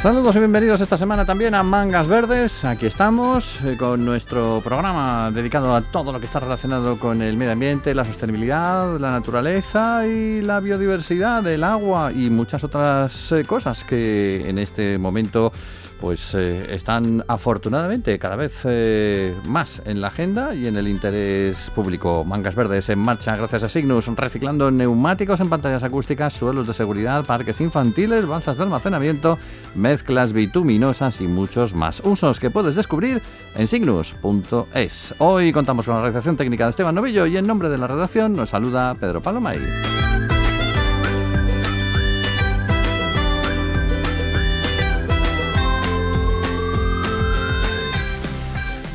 Saludos y bienvenidos esta semana también a Mangas Verdes. Aquí estamos con nuestro programa dedicado a todo lo que está relacionado con el medio ambiente, la sostenibilidad, la naturaleza y la biodiversidad, el agua y muchas otras cosas que en este momento pues están afortunadamente cada vez más en la agenda y en el interés público. Mangas Verdes en marcha gracias a Signus, reciclando neumáticos en pantallas acústicas, suelos de seguridad, parques infantiles, balsas de almacenamiento, mezclas bituminosas y muchos más usos que puedes descubrir en signus.es. Hoy contamos con la realización técnica de Esteban Novillo y en nombre de la redacción nos saluda Pedro Palomay.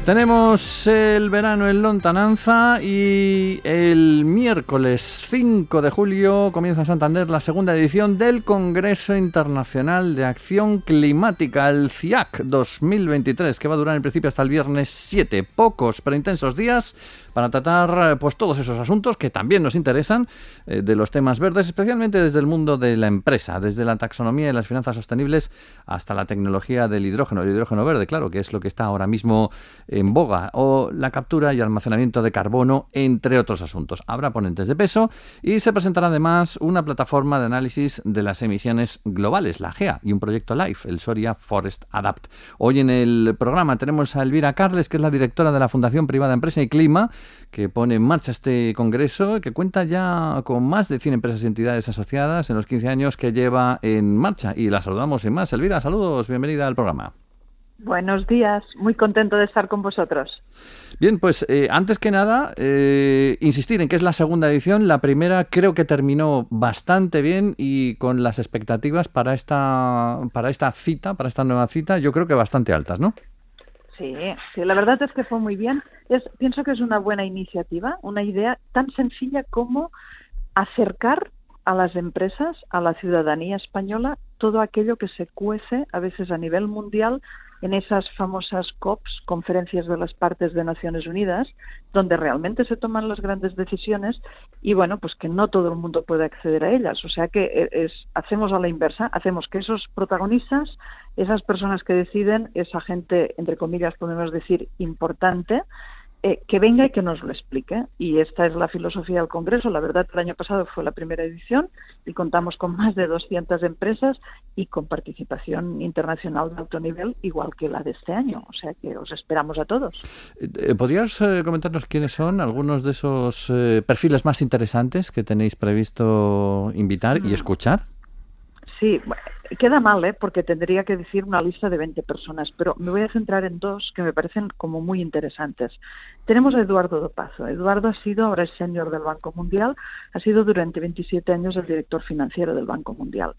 Tenemos el verano en lontananza y el miércoles 5 de julio comienza en Santander la segunda edición del Congreso Internacional de Acción Climática, el CIAC 2023, que va a durar en principio hasta el viernes 7. Pocos pero intensos días para tratar pues todos esos asuntos que también nos interesan de los temas verdes, especialmente desde el mundo de la empresa, desde la taxonomía y las finanzas sostenibles hasta la tecnología del hidrógeno, el hidrógeno verde, claro, que es lo que está ahora mismo en boga, o la captura y almacenamiento de carbono, entre otros asuntos. Habrá ponentes de peso y se presentará además una plataforma de análisis de las emisiones globales, la GEA, y un proyecto LIFE, el Soria Forest Adapt. Hoy en el programa tenemos a Elvira Carles, que es la directora de la Fundación Privada Empresa y Clima, que pone en marcha este congreso, que cuenta ya con más de 100 empresas y entidades asociadas en los 15 años que lleva en marcha. Y la saludamos sin más. Elvira, saludos, bienvenida al programa. Buenos días, muy contento de estar con vosotros. Bien, pues antes que nada, insistir en que es la segunda edición. La primera creo que terminó bastante bien y con las expectativas para esta cita, para esta nueva cita, yo creo que bastante altas, ¿no? Sí, la verdad es que fue muy bien. Pienso que es una buena iniciativa, una idea tan sencilla como acercar a las empresas, a la ciudadanía española, todo aquello que se cuece a veces a nivel mundial en esas famosas COPs, Conferencias de las Partes de Naciones Unidas, donde realmente se toman las grandes decisiones y, bueno, pues que no todo el mundo puede acceder a ellas. O sea que hacemos a la inversa, hacemos que esos protagonistas, esas personas que deciden, esa gente, entre comillas, podemos decir, importante, que venga y que nos lo explique. Y esta es la filosofía del Congreso. La verdad, el año pasado fue la primera edición y contamos con más de 200 empresas y con participación internacional de alto nivel, igual que la de este año. O sea que os esperamos a todos. ¿Podrías comentarnos quiénes son algunos de esos perfiles más interesantes que tenéis previsto invitar y escuchar? Sí, queda mal, porque tendría que decir una lista de 20 personas, pero me voy a centrar en dos que me parecen como muy interesantes. Tenemos a Eduardo Dopazo. Eduardo ahora es senior del Banco Mundial, ha sido durante 27 años el director financiero del Banco Mundial.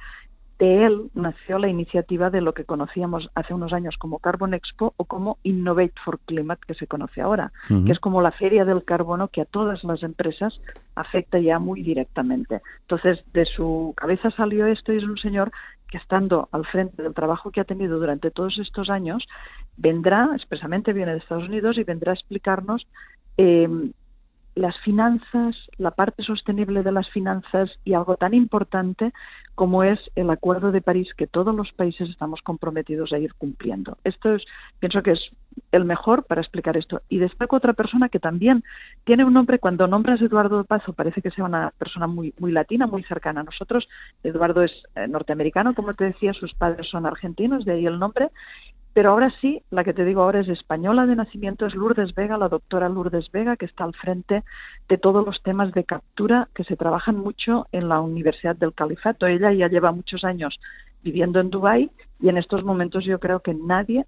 De él nació la iniciativa de lo que conocíamos hace unos años como Carbon Expo o como Innovate for Climate, que se conoce ahora, que es como la feria del carbono que a todas las empresas afecta ya muy directamente. Entonces, de su cabeza salió esto y es un señor que, estando al frente del trabajo que ha tenido durante todos estos años, vendrá, expresamente viene de Estados Unidos, y vendrá a explicarnos las finanzas, la parte sostenible de las finanzas y algo tan importante como es el Acuerdo de París, que todos los países estamos comprometidos a ir cumpliendo. Pienso que es el mejor para explicar esto. Y destaco otra persona que también tiene un nombre, cuando nombras Eduardo Pazo parece que sea una persona muy, muy latina, muy cercana a nosotros. Eduardo es norteamericano, como te decía, sus padres son argentinos, de ahí el nombre. Pero ahora sí, la que te digo ahora es española de nacimiento, es Lourdes Vega, la doctora Lourdes Vega, que está al frente de todos los temas de captura que se trabajan mucho en la Universidad del Califato. Ella ya lleva muchos años viviendo en Dubái y en estos momentos yo creo que nadie,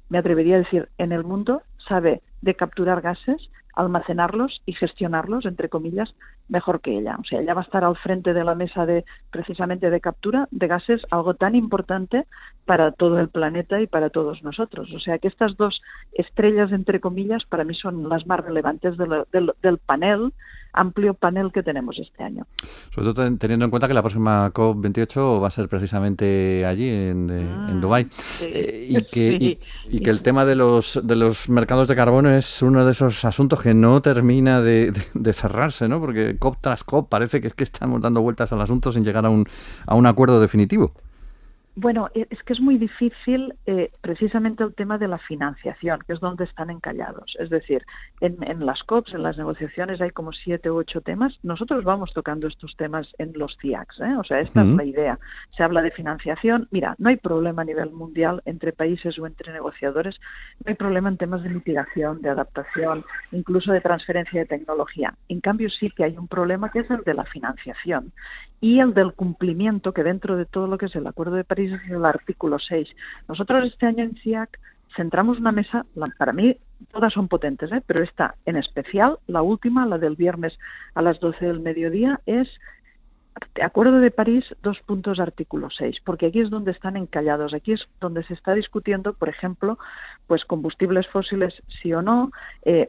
me atrevería a decir, en el mundo sabe de capturar gases, almacenarlos y gestionarlos, entre comillas, mejor que ella. O sea, ella va a estar al frente de la mesa precisamente de captura de gases, algo tan importante para todo el planeta y para todos nosotros. O sea, que estas dos estrellas, entre comillas, para mí son las más relevantes del panel, amplio panel que tenemos este año. Sobre todo teniendo en cuenta que la próxima COP28 va a ser precisamente allí, en Dubái. Sí. Y que el tema de los mercados de carbono es uno de esos asuntos que no termina de cerrarse, ¿no? Porque COP tras COP parece que es que estamos dando vueltas al asunto sin llegar a un acuerdo definitivo. Bueno, es que es muy difícil precisamente el tema de la financiación, que es donde están encallados. Es decir, en las COPs, en las negociaciones, hay como 7 u 8 temas. Nosotros vamos tocando estos temas en los CIACs, ¿eh? O sea, esta es la idea. Se habla de financiación. Mira, no hay problema a nivel mundial entre países o entre negociadores. No hay problema en temas de mitigación, de adaptación, incluso de transferencia de tecnología. En cambio, sí que hay un problema que es el de la financiación y el del cumplimiento, que dentro de todo lo que es el Acuerdo de París es el artículo 6. Nosotros este año en CIAC centramos una mesa, para mí todas son potentes, pero esta en especial, la última, la del viernes a las 12 del mediodía, es Acuerdo de París, 2 puntos, artículo 6, porque aquí es donde están encallados, aquí es donde se está discutiendo, por ejemplo, pues combustibles fósiles sí o no,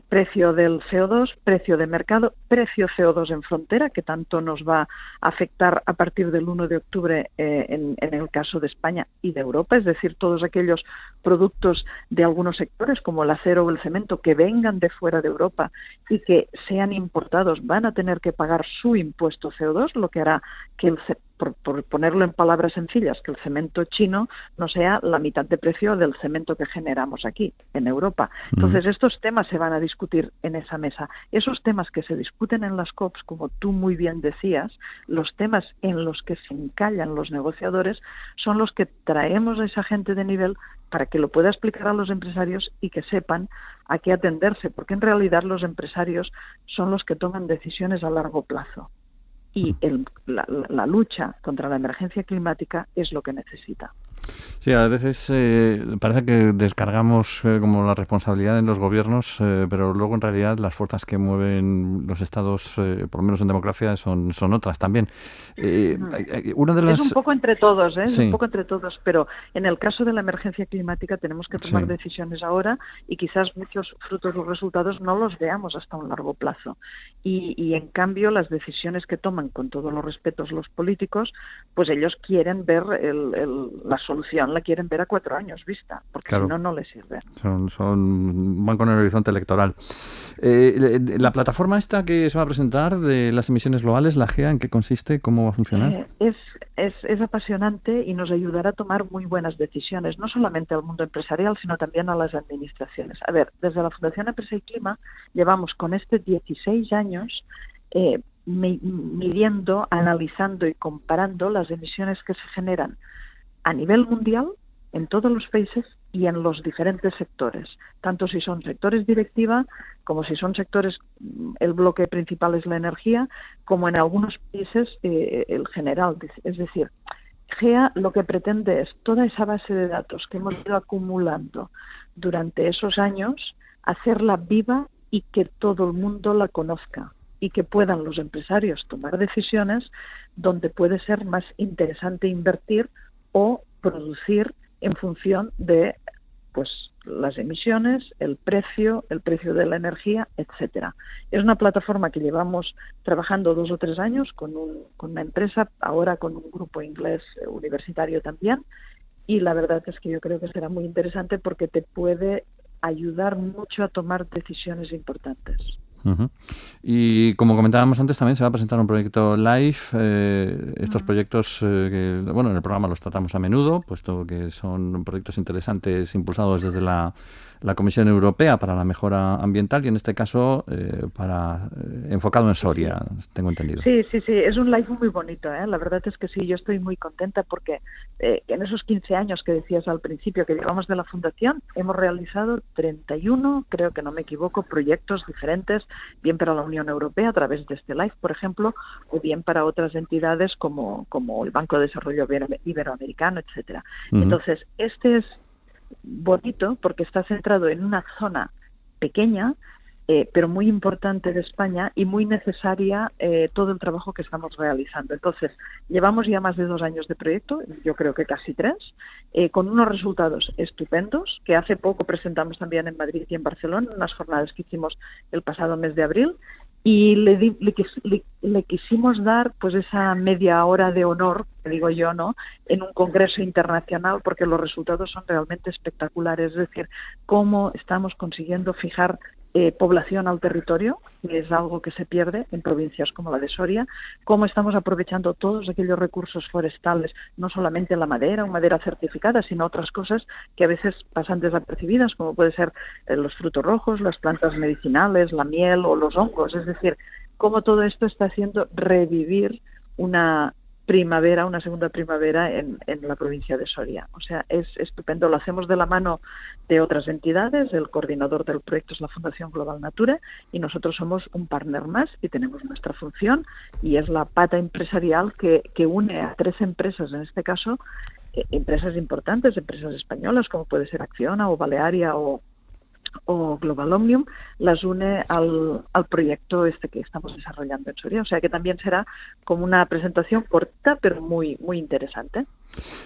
precio del CO2, precio de mercado, precio CO2 en frontera, que tanto nos va a afectar a partir del 1 de octubre en el caso de España y de Europa, es decir, todos aquellos productos de algunos sectores como el acero o el cemento que vengan de fuera de Europa y que sean importados van a tener que pagar su impuesto CO2, lo que hará que por ponerlo en palabras sencillas, que el cemento chino no sea la mitad de precio del cemento que generamos aquí, en Europa. Entonces, estos temas se van a discutir en esa mesa. Esos temas que se discuten en las COPs, como tú muy bien decías, los temas en los que se encallan los negociadores, son los que traemos a esa gente de nivel para que lo pueda explicar a los empresarios y que sepan a qué atenderse, porque en realidad los empresarios son los que toman decisiones a largo plazo. Y la lucha contra la emergencia climática es lo que necesita. Sí, a veces parece que descargamos como la responsabilidad en los gobiernos, pero luego en realidad las fuerzas que mueven los estados, por lo menos en democracia, son otras también. Una de las... Es un poco entre todos, ¿eh? Sí. Es un poco entre todos, pero en el caso de la emergencia climática tenemos que tomar decisiones ahora y quizás muchos frutos o resultados no los veamos hasta un largo plazo. Y en cambio las decisiones que toman, con todos los respetos los políticos, pues ellos quieren ver la solución, la quieren ver a 4 años vista, porque si no, no les sirve. Van con el horizonte electoral. La plataforma esta que se va a presentar de las emisiones globales, la GEA, ¿en qué consiste? ¿Cómo va a funcionar? Es apasionante y nos ayudará a tomar muy buenas decisiones, no solamente al mundo empresarial, sino también a las administraciones. A ver, desde la Fundación Empresa y Clima llevamos con 16 años midiendo, analizando y comparando las emisiones que se generan a nivel mundial, en todos los países y en los diferentes sectores, tanto si son sectores directiva como si son sectores, el bloque principal es la energía, como en algunos países el general. Es decir, GEA lo que pretende es toda esa base de datos que hemos ido acumulando durante esos años, hacerla viva y que todo el mundo la conozca y que puedan los empresarios tomar decisiones donde puede ser más interesante invertir o producir en función de las emisiones, el precio de la energía, etcétera. Es una plataforma que llevamos trabajando 2 o 3 años con una empresa, ahora con un grupo inglés universitario también, y la verdad es que yo creo que será muy interesante porque te puede ayudar mucho a tomar decisiones importantes. Y como comentábamos antes, también se va a presentar un proyecto live. Estos proyectos que, bueno, en el programa los tratamos a menudo, puesto que son proyectos interesantes impulsados desde la Comisión Europea para la mejora ambiental y en este caso enfocado en Soria, tengo entendido. Sí, es un live muy bonito, ¿eh? La verdad es que sí, yo estoy muy contenta porque en esos 15 años que decías al principio que llevamos de la Fundación, hemos realizado 31, creo que no me equivoco, proyectos diferentes, bien para la Unión Europea a través de este live, por ejemplo, o bien para otras entidades como el Banco de Desarrollo Iberoamericano, etcétera. Entonces, este es bonito porque está centrado en una zona pequeña, pero muy importante de España y muy necesaria todo el trabajo que estamos realizando. Entonces, llevamos ya más de 2 años de proyecto, yo creo que casi 3, con unos resultados estupendos, que hace poco presentamos también en Madrid y en Barcelona, en unas jornadas que hicimos el pasado mes de abril, y le quisimos dar pues esa media hora de honor, que digo yo, ¿no?, en un congreso internacional, porque los resultados son realmente espectaculares, es decir, cómo estamos consiguiendo fijar población al territorio, que es algo que se pierde en provincias como la de Soria, cómo estamos aprovechando todos aquellos recursos forestales, no solamente la madera o madera certificada, sino otras cosas que a veces pasan desapercibidas, como puede ser los frutos rojos, las plantas medicinales, la miel o los hongos. Es decir, cómo todo esto está haciendo revivir una segunda primavera en la provincia de Soria. O sea, es estupendo. Lo hacemos de la mano de otras entidades. El coordinador del proyecto es la Fundación Global Nature y nosotros somos un partner más y tenemos nuestra función, y es la pata empresarial que une a 3 empresas, en este caso, empresas importantes, empresas españolas, como puede ser Acciona o Balearia o Global Omnium, las une al proyecto que estamos desarrollando en Soria. O sea que también será como una presentación corta, pero muy, muy interesante.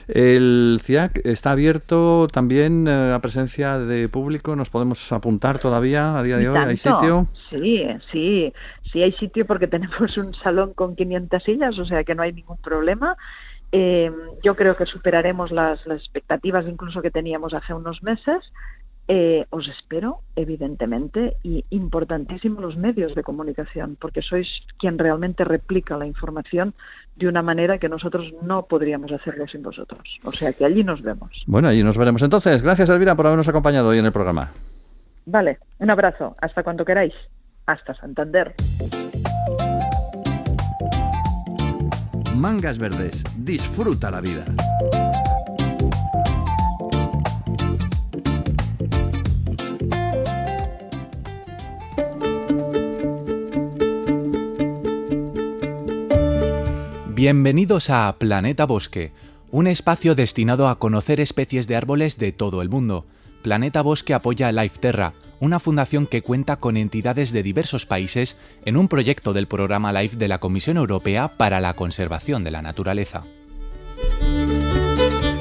El CIAC está abierto también a presencia de público. ¿Nos podemos apuntar todavía a día de hoy? ¿Hay sitio? Sí, hay sitio porque tenemos un salón con 500 sillas, o sea que no hay ningún problema. Yo creo que superaremos las expectativas incluso que teníamos hace unos meses. Os espero, evidentemente, y importantísimo los medios de comunicación, porque sois quien realmente replica la información de una manera que nosotros no podríamos hacerlo sin vosotros. O sea que allí nos vemos. Bueno, allí nos veremos entonces. Gracias, Elvira, por habernos acompañado hoy en el programa. Vale, un abrazo. Hasta cuando queráis. Hasta Santander. Mangas Verdes. Disfruta la vida. Bienvenidos a Planeta Bosque, un espacio destinado a conocer especies de árboles de todo el mundo. Planeta Bosque apoya a LifeTerra, una fundación que cuenta con entidades de diversos países en un proyecto del programa LIFE de la Comisión Europea para la conservación de la naturaleza.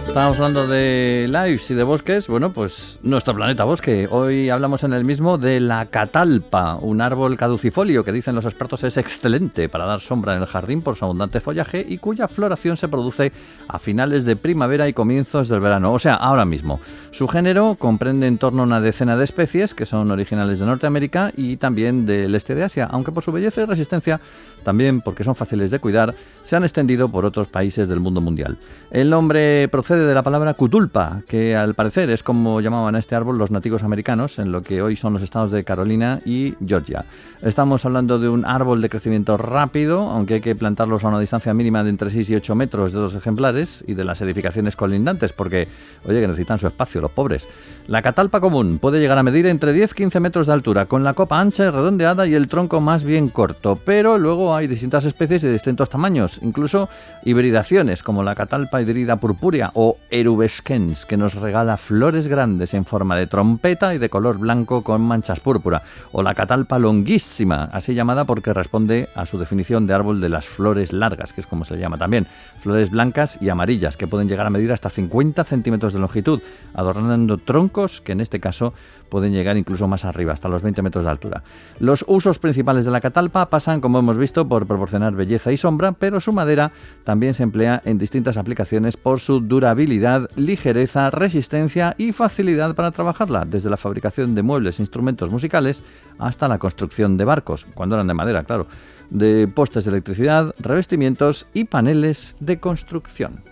Estábamos hablando de lives y de bosques. Bueno, pues nuestro planeta bosque. Hoy hablamos en el mismo de la catalpa, un árbol caducifolio que dicen los expertos es excelente para dar sombra en el jardín por su abundante follaje y cuya floración se produce a finales de primavera y comienzos del verano, o sea, ahora mismo. Su género comprende en torno a una decena de especies que son originales de Norteamérica y también del este de Asia, aunque por su belleza y resistencia, también porque son fáciles de cuidar, se han extendido por otros países del mundo mundial. El nombre procede de la palabra cutulpa, que al parecer es como llamaban a este árbol los nativos americanos en lo que hoy son los estados de Carolina y Georgia. Estamos hablando de un árbol de crecimiento rápido, aunque hay que plantarlos a una distancia mínima de entre 6 y 8 metros de 2 ejemplares y de las edificaciones colindantes, porque, oye, que necesitan su espacio los pobres. La catalpa común puede llegar a medir entre 10 y 15 metros de altura, con la copa ancha y redondeada y el tronco más bien corto, pero luego hay distintas especies de distintos tamaños, incluso hibridaciones como la catalpa híbrida purpúrea o erubescens, que nos regala flores grandes en forma de trompeta y de color blanco con manchas púrpura, o la catalpa longuísima, así llamada porque responde a su definición de árbol de las flores largas, que es como se le llama también, flores blancas y amarillas que pueden llegar a medir hasta 50 centímetros de longitud, adornando troncos que en este caso pueden llegar incluso más arriba, hasta los 20 metros de altura. Los usos principales de la catalpa pasan, como hemos visto, por proporcionar belleza y sombra, pero su madera también se emplea en distintas aplicaciones por su durabilidad, ligereza, resistencia y facilidad para trabajarla, desde la fabricación de muebles e instrumentos musicales hasta la construcción de barcos, cuando eran de madera, claro, de postes de electricidad, revestimientos y paneles de construcción.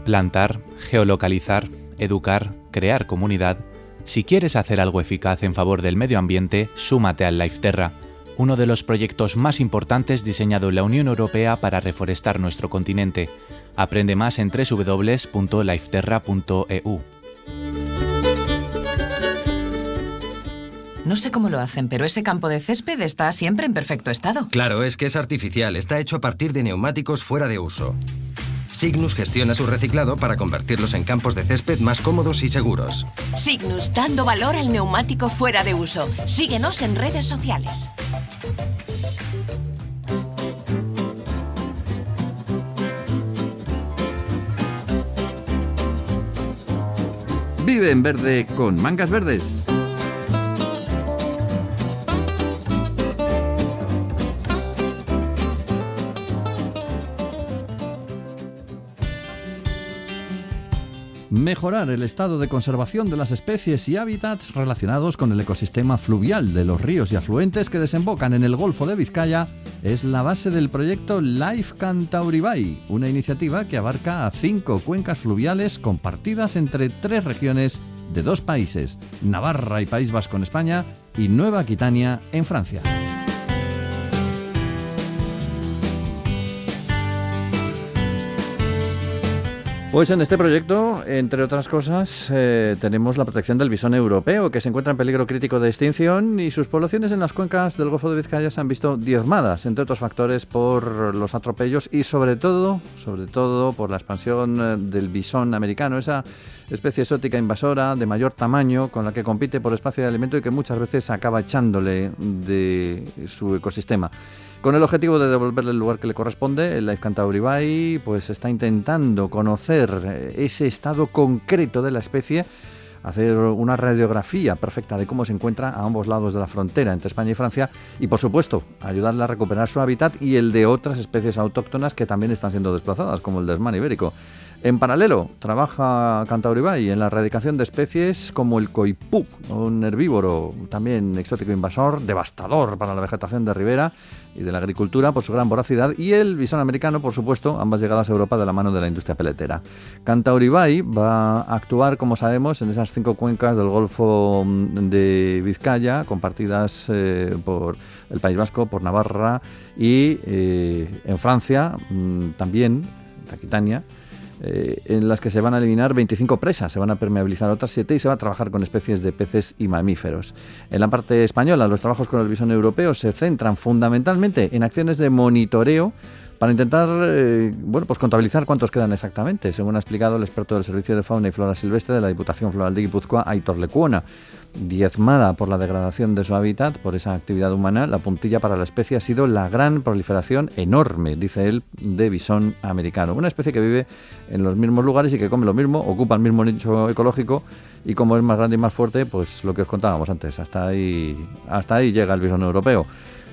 Plantar, geolocalizar, educar, crear comunidad. Si quieres hacer algo eficaz en favor del medio ambiente, súmate al LifeTerra, uno de los proyectos más importantes diseñado en la Unión Europea para reforestar nuestro continente. Aprende más en www.lifeterra.eu. No sé cómo lo hacen, pero ese campo de césped está siempre en perfecto estado. Claro, es que es artificial, está hecho a partir de neumáticos fuera de uso. Cygnus gestiona su reciclado para convertirlos en campos de césped más cómodos y seguros. Cygnus, dando valor al neumático fuera de uso. Síguenos en redes sociales. Vive en verde con Mangas Verdes. mejorar el estado de conservación de las especies y hábitats relacionados con el ecosistema fluvial de los ríos y afluentes que desembocan en el Golfo de Vizcaya es la base del proyecto Life Cantauribay, una iniciativa que abarca a 5 cuencas fluviales compartidas entre 3 regiones de 2 países, Navarra y País Vasco en España y Nueva Aquitania en Francia. Pues en este proyecto, entre otras cosas, tenemos la protección del bisón europeo, que se encuentra en peligro crítico de extinción, y sus poblaciones en las cuencas del Golfo de Vizcaya se han visto diezmadas, entre otros factores, por los atropellos y sobre todo por la expansión del bisón americano, esa especie exótica invasora de mayor tamaño con la que compite por espacio de alimento y que muchas veces acaba echándole de su ecosistema. Con el objetivo de devolverle el lugar que le corresponde, el Life Cantauribay pues está intentando conocer ese estado concreto de la especie, hacer una radiografía perfecta de cómo se encuentra a ambos lados de la frontera entre España y Francia y, por supuesto, ayudarle a recuperar su hábitat y el de otras especies autóctonas que también están siendo desplazadas, como el desmán ibérico. En paralelo, trabaja Cantauribay en la erradicación de especies como el coipú, un herbívoro también exótico invasor, devastador para la vegetación de ribera y de la agricultura por su gran voracidad, y el bisón americano, por supuesto, ambas llegadas a Europa de la mano de la industria peletera. Cantauribay va a actuar, como sabemos, en esas 5 cuencas del Golfo de Vizcaya, compartidas por el País Vasco, por Navarra y en Francia también, Aquitania, en las que se van a eliminar 25 presas, se van a permeabilizar otras 7 y se va a trabajar con especies de peces y mamíferos. En la parte española, los trabajos con el bisón europeo se centran fundamentalmente en acciones de monitoreo para intentar pues contabilizar cuántos quedan exactamente, según ha explicado el experto del Servicio de Fauna y Flora Silvestre de la Diputación Foral de Guipúzcoa, Aitor Lecuona. Diezmada por la degradación de su hábitat, por esa actividad humana, la puntilla para la especie ha sido la gran proliferación enorme, dice él, de bisón americano. Una especie que vive en los mismos lugares y que come lo mismo, ocupa el mismo nicho ecológico, y como es más grande y más fuerte, pues lo que os contábamos antes, hasta ahí llega el bisón europeo.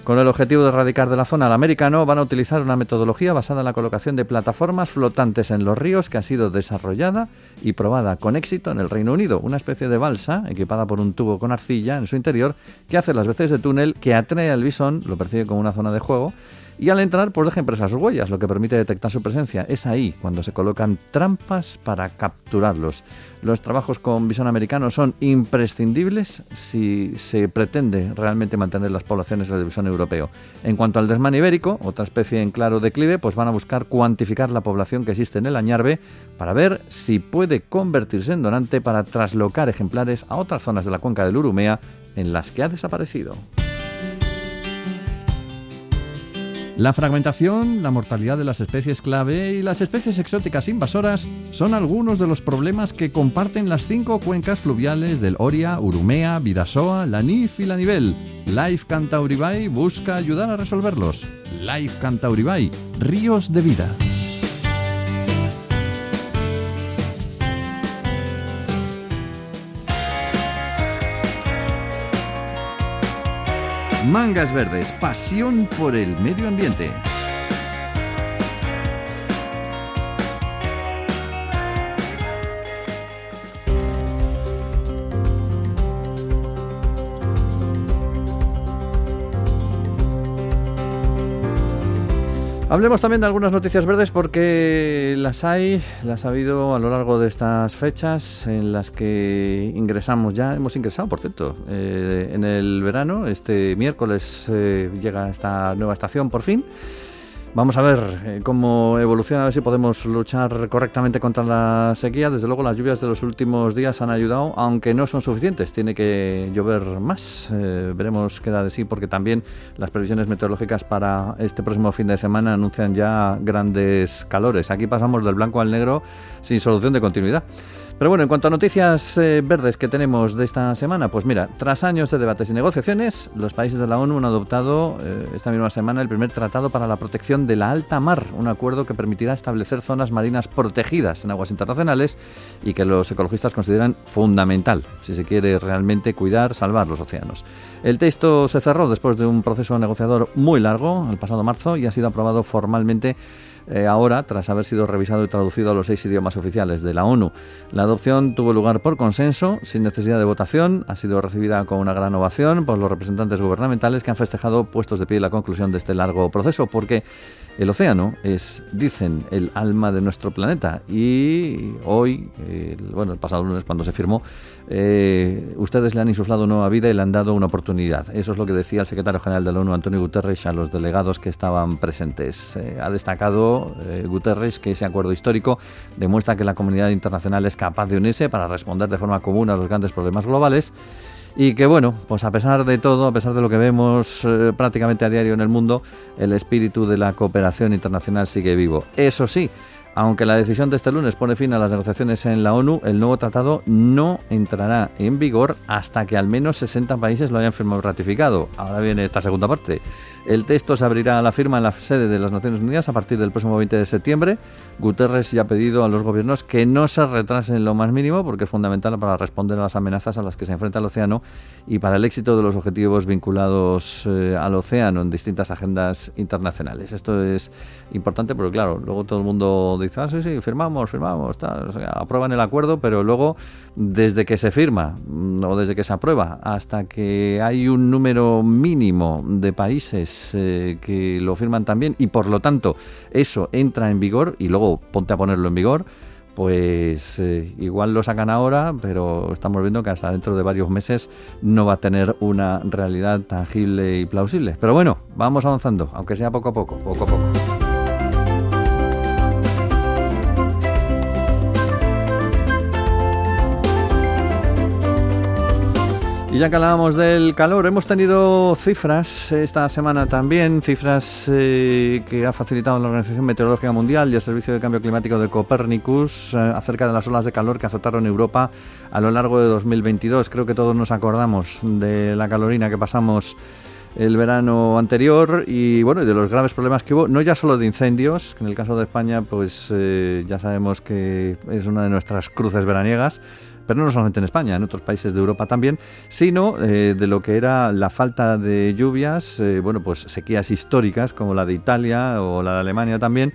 Con el objetivo de erradicar de la zona al americano, van a utilizar una metodología basada en la colocación de plataformas flotantes en los ríos que ha sido desarrollada y probada con éxito en el Reino Unido. Una especie de balsa equipada por un tubo con arcilla en su interior que hace las veces de túnel, que atrae al bisón, lo percibe como una zona de juego, y al entrar pues deja impresas sus huellas, lo que permite detectar su presencia. Es ahí cuando se colocan trampas para capturarlos. Los trabajos con bisón americano son imprescindibles si se pretende realmente mantener las poblaciones del bisón europeo. En cuanto al desmán ibérico, otra especie en claro declive, pues van a buscar cuantificar la población que existe en el añarbe para ver si puede convertirse en donante para traslocar ejemplares a otras zonas de la cuenca del Urumea en las que ha desaparecido. La fragmentación, la mortalidad de las especies clave y las especies exóticas invasoras son algunos de los problemas que comparten las 5 cuencas fluviales del Oria, Urumea, Bidasoa, Lanif y Lanivel. Life Cantauribay busca ayudar a resolverlos. Life Cantauribay, ríos de vida. Mangas Verdes, pasión por el medio ambiente. Hablemos también de algunas noticias verdes porque las ha habido a lo largo de estas fechas en las que hemos ingresado, por cierto, en el verano. Este miércoles llega esta nueva estación por fin. Vamos a ver cómo evoluciona, a ver si podemos luchar correctamente contra la sequía. Desde luego las lluvias de los últimos días han ayudado, aunque no son suficientes. Tiene que llover más. Veremos qué da de sí, porque también las previsiones meteorológicas para este próximo fin de semana anuncian ya grandes calores. Aquí pasamos del blanco al negro sin solución de continuidad. Pero bueno, en cuanto a noticias verdes que tenemos de esta semana, pues mira, tras años de debates y negociaciones, los países de la ONU han adoptado esta misma semana el primer tratado para la protección de la alta mar, un acuerdo que permitirá establecer zonas marinas protegidas en aguas internacionales y que los ecologistas consideran fundamental si se quiere realmente salvar los océanos. El texto se cerró después de un proceso negociador muy largo el pasado marzo y ha sido aprobado formalmente ahora, tras haber sido revisado y traducido a los 6 idiomas oficiales de la ONU. La adopción tuvo lugar por consenso, sin necesidad de votación, ha sido recibida con una gran ovación por los representantes gubernamentales que han festejado puestos de pie la conclusión de este largo proceso, porque el océano es, dicen, el alma de nuestro planeta, y hoy, el pasado lunes cuando se firmó, ustedes le han insuflado nueva vida y le han dado una oportunidad. Eso es lo que decía el secretario general de la ONU, Antonio Guterres, a los delegados que estaban presentes. Ha destacado Guterres que ese acuerdo histórico demuestra que la comunidad internacional es capaz de unirse para responder de forma común a los grandes problemas globales. Y que pues a pesar de todo, a pesar de lo que vemos prácticamente a diario en el mundo, el espíritu de la cooperación internacional sigue vivo. Eso sí, aunque la decisión de este lunes pone fin a las negociaciones en la ONU, el nuevo tratado no entrará en vigor hasta que al menos 60 países lo hayan firmado y ratificado. Ahora viene esta segunda parte. El texto se abrirá a la firma en la sede de las Naciones Unidas a partir del próximo 20 de septiembre. Guterres ya ha pedido a los gobiernos que no se retrasen lo más mínimo, porque es fundamental para responder a las amenazas a las que se enfrenta el océano y para el éxito de los objetivos vinculados al océano en distintas agendas internacionales. Esto es importante porque, claro, luego todo el mundo dice, sí, firmamos, tal, o sea, aprueban el acuerdo, pero luego, desde que se firma o desde que se aprueba hasta que hay un número mínimo de países que lo firman también y por lo tanto eso entra en vigor y luego ponte a ponerlo en vigor, pues igual lo sacan ahora, pero estamos viendo que hasta dentro de varios meses no va a tener una realidad tangible y plausible. Pero bueno, vamos avanzando, aunque sea poco a poco. Y ya que hablábamos del calor, hemos tenido cifras esta semana también, cifras que ha facilitado la Organización Meteorológica Mundial y el Servicio de Cambio Climático de Copernicus acerca de las olas de calor que azotaron Europa a lo largo de 2022. Creo que todos nos acordamos de la calorina que pasamos el verano anterior y de los graves problemas que hubo, no ya solo de incendios, que en el caso de España pues ya sabemos que es una de nuestras cruces veraniegas, pero no solamente en España, en otros países de Europa también, sino de lo que era la falta de lluvias, pues sequías históricas como la de Italia o la de Alemania también,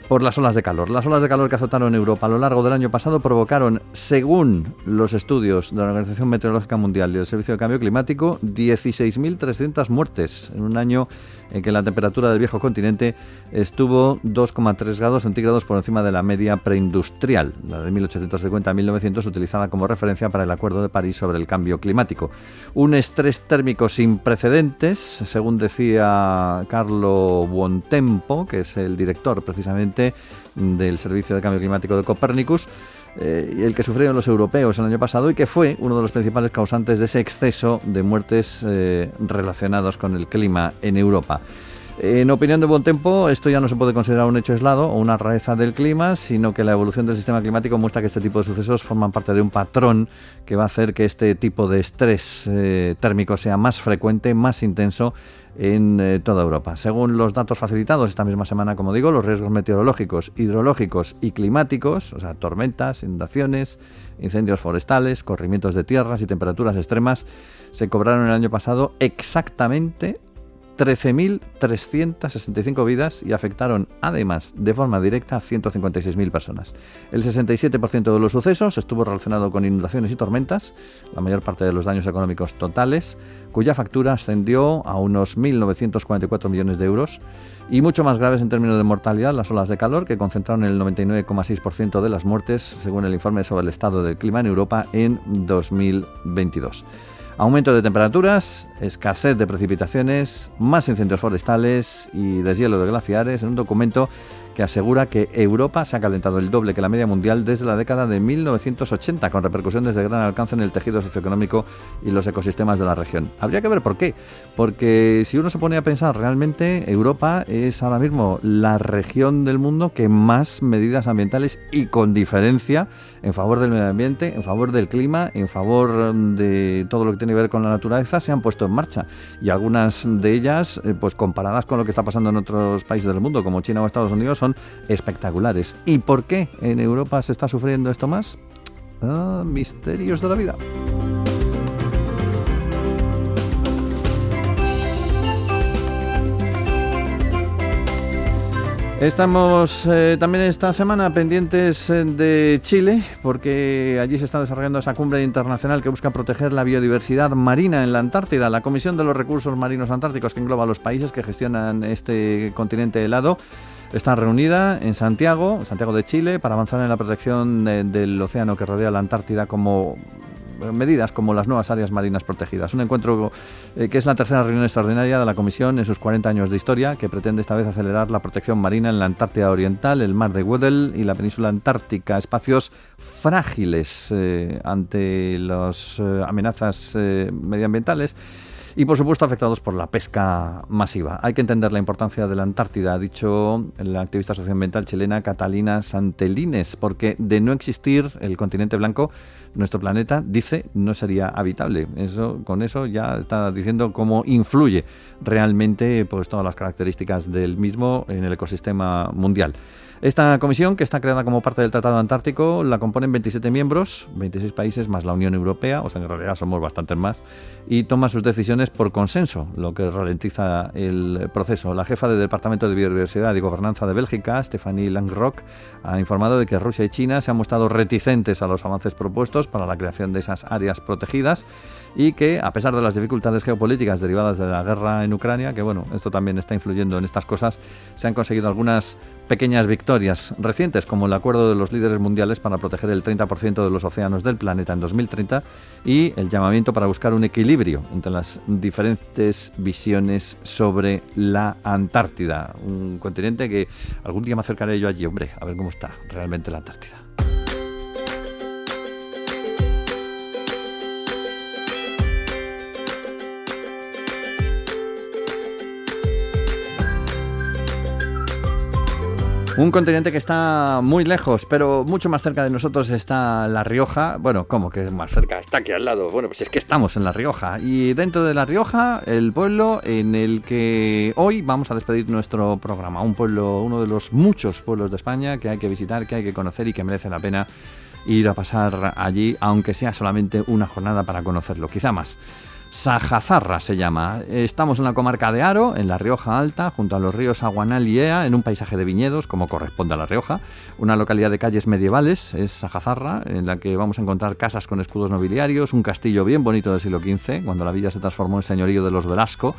por las olas de calor. Las olas de calor que azotaron Europa a lo largo del año pasado provocaron, según los estudios de la Organización Meteorológica Mundial y el Servicio de Cambio Climático, 16.300 muertes en un año en que la temperatura del viejo continente estuvo 2,3 grados centígrados por encima de la media preindustrial, la de 1850 a 1900, utilizada como referencia para el Acuerdo de París sobre el cambio climático. Un estrés térmico sin precedentes, según decía Carlo Buontempo, que es el director precisamente del Servicio de Cambio Climático de Copernicus, el que sufrieron los europeos el año pasado y que fue uno de los principales causantes de ese exceso de muertes relacionados con el clima en Europa. En opinión de Bontempo, esto ya no se puede considerar un hecho aislado o una rareza del clima, sino que la evolución del sistema climático muestra que este tipo de sucesos forman parte de un patrón que va a hacer que este tipo de estrés térmico sea más frecuente, más intenso en toda Europa. Según los datos facilitados esta misma semana, como digo, los riesgos meteorológicos, hidrológicos y climáticos, o sea, tormentas, inundaciones, incendios forestales, corrimientos de tierras y temperaturas extremas, se cobraron el año pasado exactamente 13.365 vidas y afectaron además de forma directa a 156.000 personas. El 67% de los sucesos estuvo relacionado con inundaciones y tormentas, la mayor parte de los daños económicos totales, cuya factura ascendió a unos 1.944 millones de euros, y mucho más graves en términos de mortalidad las olas de calor, que concentraron el 99,6% de las muertes, según el informe sobre el estado del clima en Europa en 2022. Aumento de temperaturas, escasez de precipitaciones, más incendios forestales y deshielo de glaciares en un documento que asegura que Europa se ha calentado el doble que la media mundial desde la década de 1980, con repercusiones de gran alcance en el tejido socioeconómico y los ecosistemas de la región. Habría que ver por qué, porque si uno se pone a pensar, realmente Europa es ahora mismo la región del mundo que más medidas ambientales y con diferencia en favor del medio ambiente, en favor del clima, en favor de todo lo que tiene que ver con la naturaleza se han puesto en marcha, y algunas de ellas, pues comparadas con lo que está pasando en otros países del mundo como China o Estados Unidos, son espectaculares. ¿Y por qué en Europa se está sufriendo esto más? Misterios de la vida. Estamos también esta semana pendientes de Chile, porque allí se está desarrollando esa cumbre internacional que busca proteger la biodiversidad marina en la Antártida. La Comisión de los Recursos Marinos Antárticos, que engloba a los países que gestionan este continente helado, está reunida en Santiago de Chile, para avanzar en la protección del océano que rodea la Antártida, como medidas como las nuevas áreas marinas protegidas. Un encuentro que es la tercera reunión extraordinaria de la Comisión en sus 40 años de historia, que pretende esta vez acelerar la protección marina en la Antártida Oriental, el mar de Weddell y la península antártica, espacios frágiles ante las amenazas medioambientales y, por supuesto, afectados por la pesca masiva. Hay que entender la importancia de la Antártida, ha dicho la activista socioambiental chilena Catalina Santelines, porque de no existir el continente blanco, nuestro planeta, dice, no sería habitable. Con eso ya está diciendo cómo influye realmente pues todas las características del mismo en el ecosistema mundial. Esta comisión, que está creada como parte del Tratado Antártico, la componen 27 miembros, 26 países más la Unión Europea, o sea, en realidad somos bastantes más, y toma sus decisiones por consenso, lo que ralentiza el proceso. La jefa del Departamento de Biodiversidad y Gobernanza de Bélgica, Stephanie Langrock, ha informado de que Rusia y China se han mostrado reticentes a los avances propuestos para la creación de esas áreas protegidas, y que, a pesar de las dificultades geopolíticas derivadas de la guerra en Ucrania, que bueno, esto también está influyendo en estas cosas, se han conseguido algunas pequeñas victorias recientes, como el acuerdo de los líderes mundiales para proteger el 30% de los océanos del planeta en 2030 y el llamamiento para buscar un equilibrio entre las diferentes visiones sobre la Antártida, un continente que algún día me acercaré yo allí, hombre, a ver cómo está realmente la Antártida. Un continente que está muy lejos, pero mucho más cerca de nosotros está La Rioja. Bueno, ¿cómo que es más cerca? Está aquí al lado. Bueno, pues es que estamos en La Rioja. Y dentro de La Rioja, el pueblo en el que hoy vamos a despedir nuestro programa. Un pueblo, uno de los muchos pueblos de España que hay que visitar, que hay que conocer y que merece la pena ir a pasar allí, aunque sea solamente una jornada para conocerlo, quizá más. Sajazarra se llama. Estamos en la comarca de Haro, en La Rioja Alta, junto a los ríos Aguanal y Ea, en un paisaje de viñedos, como corresponde a La Rioja. Una localidad de calles medievales, es Sajazarra, en la que vamos a encontrar casas con escudos nobiliarios, un castillo bien bonito del siglo XV, cuando la villa se transformó en señorío de los Velasco,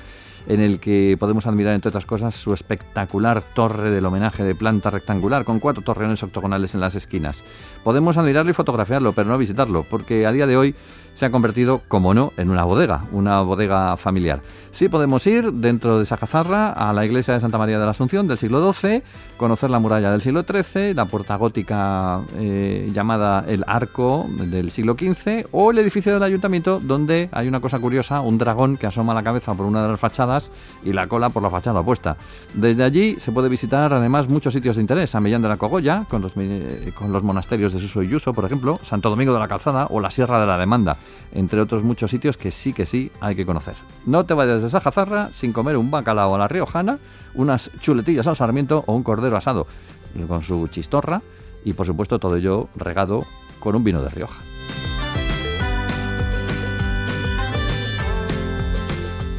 en el que podemos admirar, entre otras cosas, su espectacular torre del homenaje de planta rectangular, con 4 torreones octogonales en las esquinas. Podemos admirarlo y fotografiarlo, pero no visitarlo, porque a día de hoy se ha convertido, como no, en una bodega familiar. Sí podemos ir dentro de Sajazarra a la iglesia de Santa María de la Asunción del siglo XII, conocer la muralla del siglo XIII, la puerta gótica llamada el Arco del siglo XV, o el edificio del ayuntamiento, donde hay una cosa curiosa, un dragón que asoma la cabeza por una de las fachadas y la cola por la fachada opuesta. Desde allí se puede visitar además muchos sitios de interés: San Millán de la Cogolla, con los monasterios de Suso y Yuso, por ejemplo, Santo Domingo de la Calzada o la Sierra de la Demanda, entre otros muchos sitios que sí hay que conocer. No te vayas de Sajazarra sin comer un bacalao a la riojana, unas chuletillas al sarmiento o un cordero asado con su chistorra y, por supuesto, todo ello regado con un vino de Rioja.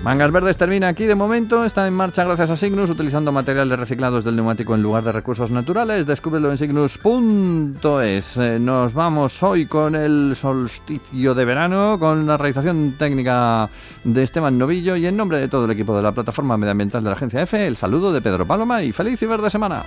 Mangas Verdes termina aquí de momento, está en marcha gracias a Cygnus, utilizando materiales reciclados del neumático en lugar de recursos naturales. Descúbrelo en cygnus.es. Nos vamos hoy con el solsticio de verano, con la realización técnica de Esteban Novillo, y en nombre de todo el equipo de la plataforma medioambiental de la Agencia EFE, el saludo de Pedro Paloma y feliz y verde semana.